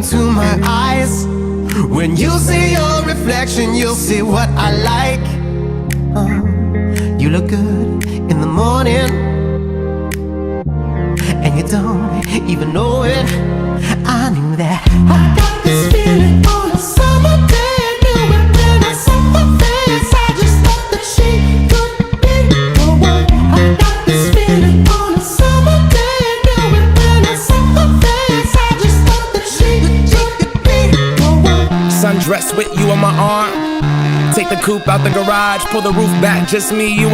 into my eyes. When you see your reflection, you'll see what I like. You look good in the morning, and you don't even know it. I knew that. I got this feeling on a summer day. I knew it when I saw her face. I just thought that she could be the one. I got this feeling on a summer day. I knew it when I saw her face. I just thought that she could be the one. Sundress with you on my arm. Take the coupe out the garage, pull the roof back, just me, you and